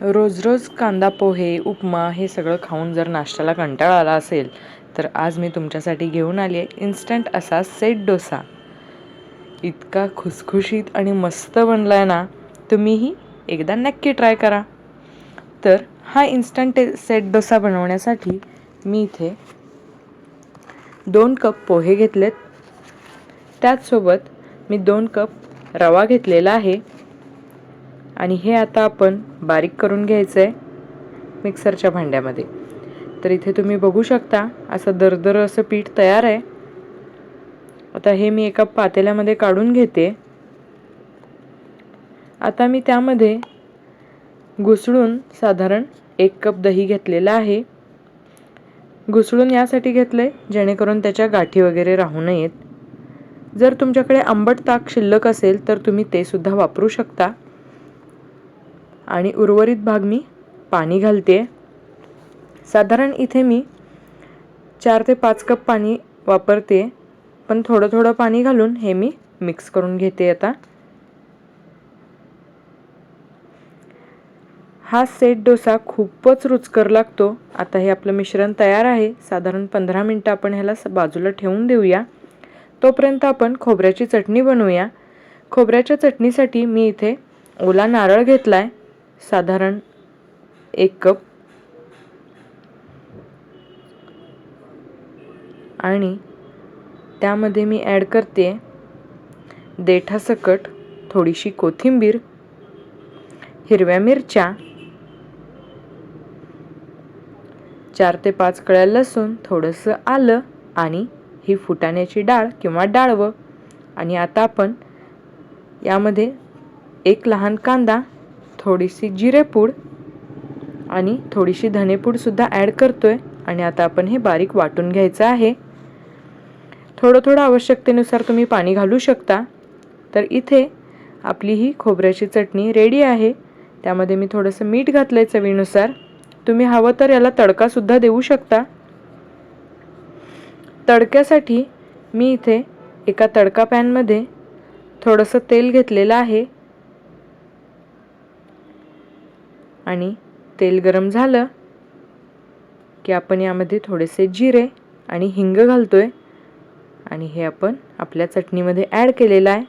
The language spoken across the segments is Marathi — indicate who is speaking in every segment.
Speaker 1: रोज रोज कांदा पोहे, उपमा हे सगळं खाऊन जर नाश्त्याला कंटाळा आला असेल तर आज मी तुमच्यासाठी घेऊन आली आहे इन्स्टंट असा सेट डोसा. इतका खुसखुशीत आणि मस्त बनला आहे ना, तुम्हीही एकदा नक्की ट्राय करा. तर हा इन्स्टंट सेट डोसा बनवण्यासाठी मी इथे 2 कप पोहे घेतलेत. त्याचसोबत मी 2 कप रवा घेतलेला आहे आणि हे आता आपण बारीक करून घ्यायचं आहे मिक्सरच्या भांड्यामध्ये. तर इथे तुम्ही बघू शकता असं दरदर असं पीठ तयार आहे. आता हे मी एका पातेल्यामध्ये काढून घेते. आता मी त्यामध्ये घुसळून साधारण 1 कप दही घेतलेला आहे. घुसळून यासाठी घेतले जेणेकरून त्याच्या गाठी वगैरे राहू नयेत. जर तुमच्याकडे आंबट ताक शिल्लक असेल तर तुम्ही ते सुद्धा वापरू शकता. आणि उर्वरित भाग मी पाणी घालते. साधारण इथे मी 4 ते 5 कप पाणी वापरते, पण थोडं थोडं पाणी घालून हे मी मिक्स करून घेते. आता हा सेट डोसा खूपच रुचकर लागतो. आता हे आपलं मिश्रण तयार आहे. साधारण 15 मिनिटं आपण ह्याला बाजूला ठेवून देऊया. तोपर्यंत आपण खोबऱ्याची चटणी बनवूया. खोबऱ्याच्या चटणीसाठी मी इथे ओला नारळ घेतलाय साधारण 1 कप आणि त्यामध्ये मी ॲड करते देठासकट थोडीशी कोथिंबीर, हिरव्या मिरच्या, 4 ते 5 कळ्या लसूण, थोडंसं आलं आणि ही फुटाण्याची डाळ किंवा डाळवं. आणि आता आपण यामध्ये 1 लहान कांदा, थोडीशी जिरेपूड आणि थोडीशी धनेपूड सुद्धा ॲड करतोय. आणि आता आपण हे बारीक वाटून घ्यायचं आहे. थोडं थोडं आवश्यकतेनुसार तुम्ही पाणी घालू शकता. तर इथे आपली ही खोबऱ्याची चटणी रेडी आहे. त्यामध्ये मी थोडंसं मीठ घातलंय चवीनुसार. तुम्ही हवं तर याला तडका सुद्धा देऊ शकता. तडक्यासाठी मी इथे एका तडका पॅनमध्ये थोडंसं तेल घेतलेलं आहे आणि तेल गरम झालं की आपण यामध्ये थोडेसे जिरे आणि हिंग घालतोय आणि हे आपण आपल्या चटणीमध्ये ॲड केलेलं आहे.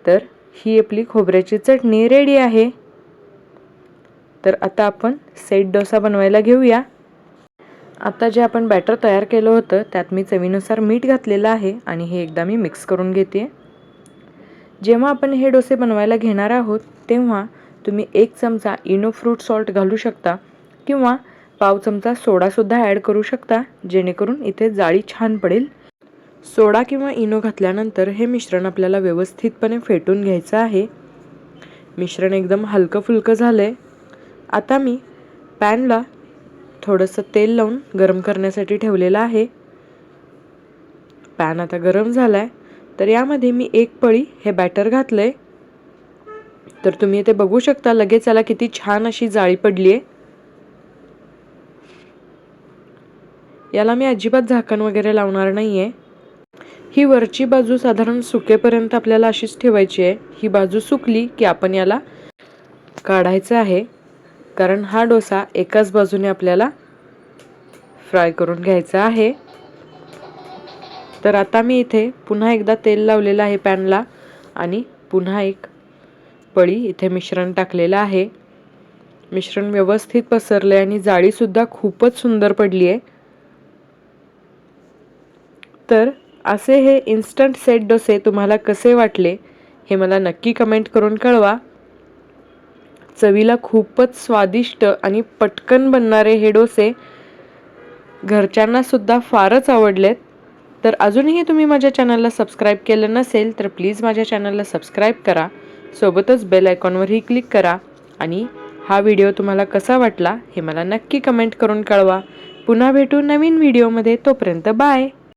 Speaker 1: तर ही आपली खोबऱ्याची चटणी रेडी आहे. तर आता आपण सेट डोसा बनवायला घेऊया. आता जे आपण बॅटर तयार केलं होतं त्यात मी चवीनुसार मीठ घातलेलं आहे आणि हे एकदा मी मिक्स करून घेते. जेव्हा आपण हे डोसे बनवायला घेणार आहोत तेव्हा तुम्ही 1 चमचा इनो फ्रूट सॉल्ट घालू शकता किंवा पाव चमचा सोडासुद्धा ॲड करू शकता, जेणेकरून इथे जाळी छान पडेल. सोडा किंवा इनो घातल्यानंतर हे मिश्रण आपल्याला व्यवस्थितपणे फेटून घ्यायचं आहे. मिश्रण एकदम हलकं फुलकं झालं आहे. आता मी पॅनला थोडंसं तेल लावून गरम करण्यासाठी ठेवलेलं आहे. पॅन आता गरम झाला आहे. तर यामध्ये मी 1 पळी हे बॅटर घातलं आहे. तर तुम्ही इथे बघू शकता लगेच याला किती छान अशी जाळी पडली आहे. याला मी अजिबात झाकण वगैरे लावणार नाही आहे. ही वरची बाजू साधारण सुकेपर्यंत आपल्याला अशीच ठेवायची आहे. ही बाजू सुकली की आपण याला काढायचं आहे, कारण हा डोसा एकाच बाजूने आपल्याला फ्राय करून घ्यायचा आहे. तर आता मी इथे पुन्हा एकदा तेल लावलेलं आहे पॅनला आणि पुन्हा 1 पळी इथे मिश्रण टाकलेलं आहे. मिश्रण व्यवस्थित पसरले आणि जाळीसुद्धा खूपच सुंदर पडली आहे. तर असे हे इन्स्टंट सेट डोसे तुम्हाला कसे वाटले हे मला नक्की कमेंट करून कळवा. चवीला खूपच स्वादिष्ट आणि पटकन बनणारे हे डोसे घरच्यांना सुद्धा फारच आवडलेत. तर अजूनही तुम्ही माझ्या चॅनलला सबस्क्राईब केलं नसेल तर प्लीज माझ्या चॅनलला सबस्क्राईब करा. सोबतच बेल आयकॉनवरही क्लिक करा आणि हा व्हिडिओ तुम्हाला कसा वाटला हे मला नक्की कमेंट करून कळवा. पुन्हा भेटू नवीन व्हिडिओमध्ये. तोपर्यंत बाय.